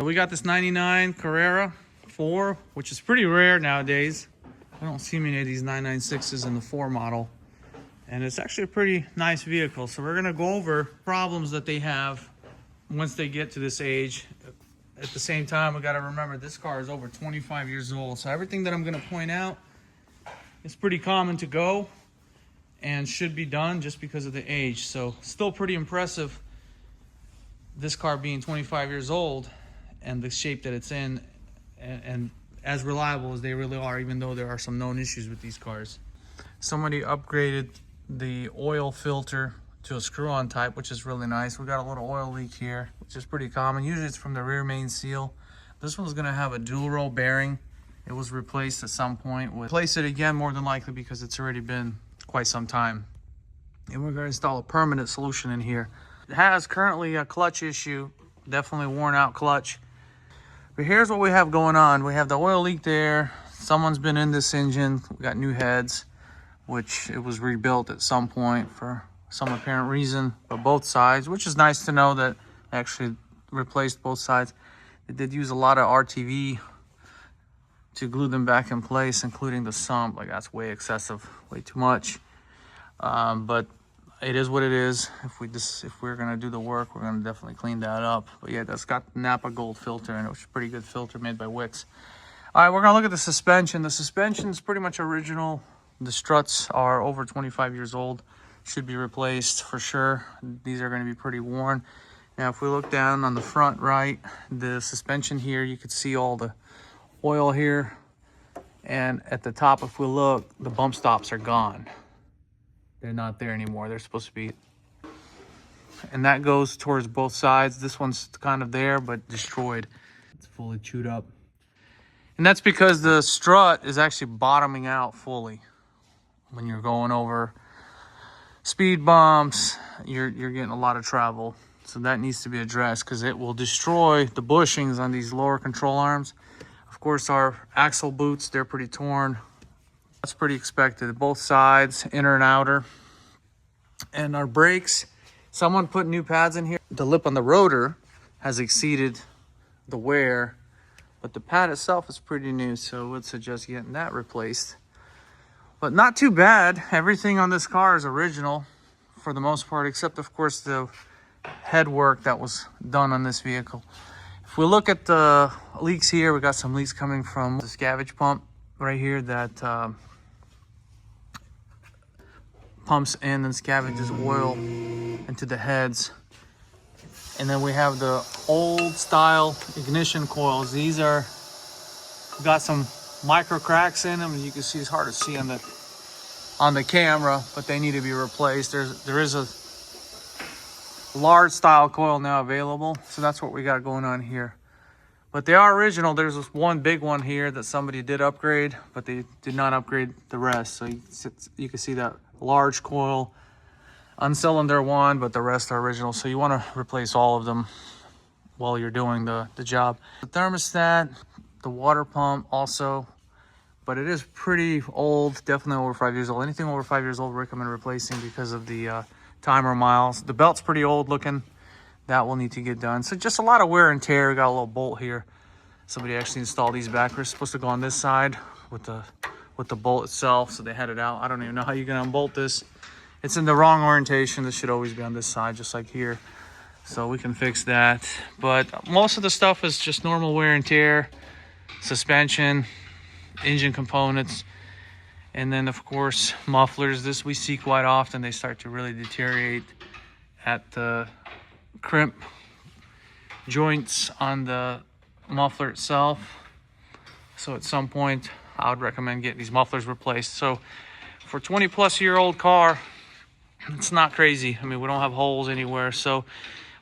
So we got this 99 Carrera 4, which is pretty rare nowadays. I don't see many of these 996s in the 4 model. And it's actually a pretty nice vehicle. So we're gonna go over problems that they have once they get to this age. At the same time, we gotta remember this car is over 25 years old. So everything that I'm gonna point out is pretty common to go and should be done just because of the age. So still pretty impressive, this car being 25 years old and the shape that it's in, and as reliable as they really are, even though there are some known issues with these cars. Somebody upgraded the oil filter to a screw-on type, which is really nice. We got a little oil leak here, which is pretty common. Usually it's from the rear main seal. This one's gonna have a dual row bearing. It was replaced at some point. We'll replace it again more than likely because it's already been quite some time. And we're gonna install a permanent solution in here. It has currently a clutch issue, definitely worn out clutch. But here's what we have going on. We have the oil leak there. Someone's been in this engine. We got new heads, which it was rebuilt at some point for some apparent reason, but both sides, which is nice to know that actually replaced both sides. They did use a lot of RTV to glue them back in place, including the sump. Like, that's way excessive, way too much. But it is what it is. If we're gonna do the work, we're gonna definitely clean that up. But yeah, that's got Napa Gold filter in it, which is a pretty good filter made by Wix. All right, we're gonna look at the suspension. The suspension is pretty much original. The struts are over 25 years old. Should be replaced for sure. These are gonna be pretty worn. Now, if we look down on the front right, the suspension here, you could see all the oil here. And at the top, if we look, the bump stops are gone. They're not there anymore. They're supposed to be. And that goes towards both sides. This one's kind of there, but destroyed. It's fully chewed up. And that's because the strut is actually bottoming out fully. When you're going over speed bumps, you're getting a lot of travel. So that needs to be addressed because it will destroy the bushings on these lower control arms. Of course, our axle boots, they're pretty torn. That's pretty expected. Both sides, inner and outer. And our brakes, someone put new pads in here. The lip on the rotor has exceeded the wear, but the pad itself is pretty new, so I would suggest getting that replaced. But not too bad. Everything on this car is original for the most part, except of course the head work that was done on this vehicle. If we look at the leaks here, we got some leaks coming from the scavenge pump right here that pumps in and scavenges oil into the heads. And then we have the old style ignition coils. These are got some micro cracks in them, and you can see it's hard to see on the camera, but they need to be replaced. There is a large style coil now available, so that's what we got going on here. But they are original. There's this one big one here that somebody did upgrade, but they did not upgrade the rest. So you can see that large coil on cylinder one, but the rest are original. So you want to replace all of them while you're doing the job. The thermostat, the water pump also, but it is pretty old, definitely over 5 years old. Anything over 5 years old, recommend replacing because of the timer miles. The belt's pretty old looking. That will need to get done. So just a lot of wear and tear. We got a little bolt here. Somebody actually installed these back. We're supposed to go on this side with the bolt itself, so they had it out. I don't even know how you're gonna unbolt this. It's in the wrong orientation. This should always be on this side, just like here. So we can fix that. But most of the stuff is just normal wear and tear, suspension, engine components, and then of course mufflers. This we see quite often. They start to really deteriorate at the crimp joints on the muffler itself. So at some point I would recommend getting these mufflers replaced. So for a 20-plus-year-old car, it's not crazy. I mean, we don't have holes anywhere. So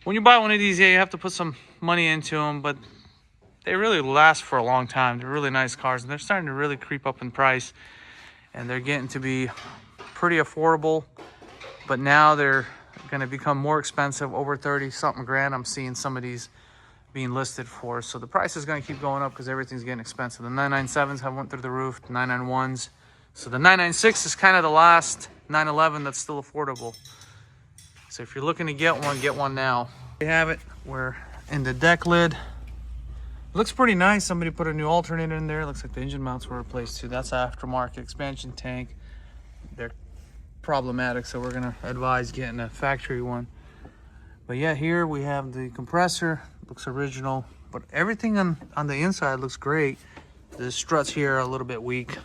when you buy one of these, yeah, you have to put some money into them, but they really last for a long time. They're really nice cars, and they're starting to really creep up in price, and they're getting to be pretty affordable. But now they're going to become more expensive, over 30-something grand. I'm seeing some of these being listed for. So the price is going to keep going up because everything's getting expensive. The 997s have went through the roof, the 991s. So the 996 is kind of the last 911 that's still affordable. So if you're looking to get one now. We have it. We're in the deck lid. Looks pretty nice. Somebody put a new alternator in there. Looks like the engine mounts were replaced too. That's aftermarket. Expansion tank. They're problematic, so we're gonna advise getting a factory one. But yeah, here we have the compressor. Looks original, but everything on the inside looks great. The struts here are a little bit weak,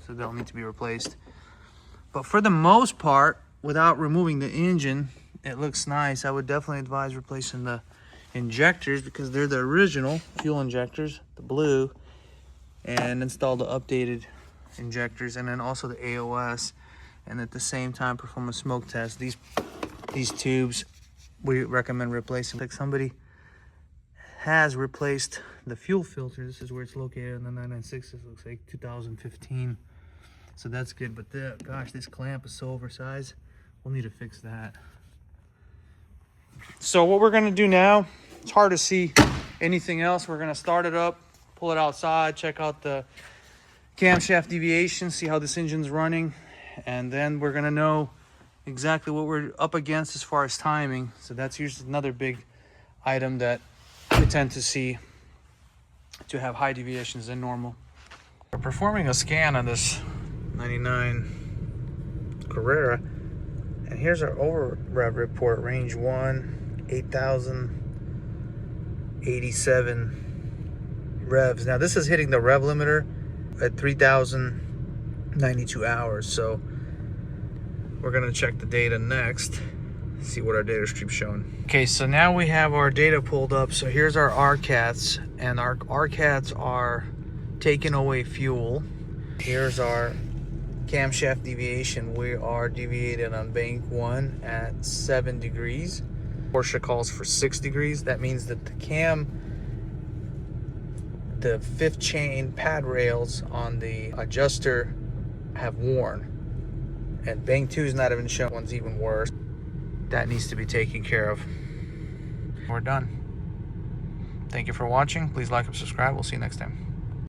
so they'll need to be replaced. But for the most part, without removing the engine, it looks nice. I would definitely advise replacing the injectors because they're the original fuel injectors, the blue, and install the updated injectors, and then also the AOS, and at the same time perform a smoke test. These tubes we recommend replacing. Like somebody has replaced the fuel filter. This is where it's located in the 996. It looks like 2015, so that's good. But gosh, this clamp is so oversized. We'll need to fix that. So what we're gonna do now, it's hard to see anything else. We're gonna start it up, pull it outside, check out the camshaft deviation, see how this engine's running, and then we're gonna know exactly what we're up against as far as timing. So that's usually another big item that we tend to see to have high deviations than normal. We're performing a scan on this 99 Carrera, and here's our over rev report. Range 1, 8,087 revs. Now this is hitting the rev limiter at 3,092 hours. So we're gonna check the data next, see what our data stream's showing. Okay, so now we have our data pulled up. So here's our RCATs, and our RCATs are taking away fuel. Here's our camshaft deviation. We are deviated on bank 1 at 7 degrees. Porsche calls for 6 degrees. That means that the the 5th chain pad rails on the adjuster have worn, and bank 2 is not even shown. One's even worse. That needs to be taken care of. We're done. Thank you for watching. Please like and subscribe. We'll see you next time.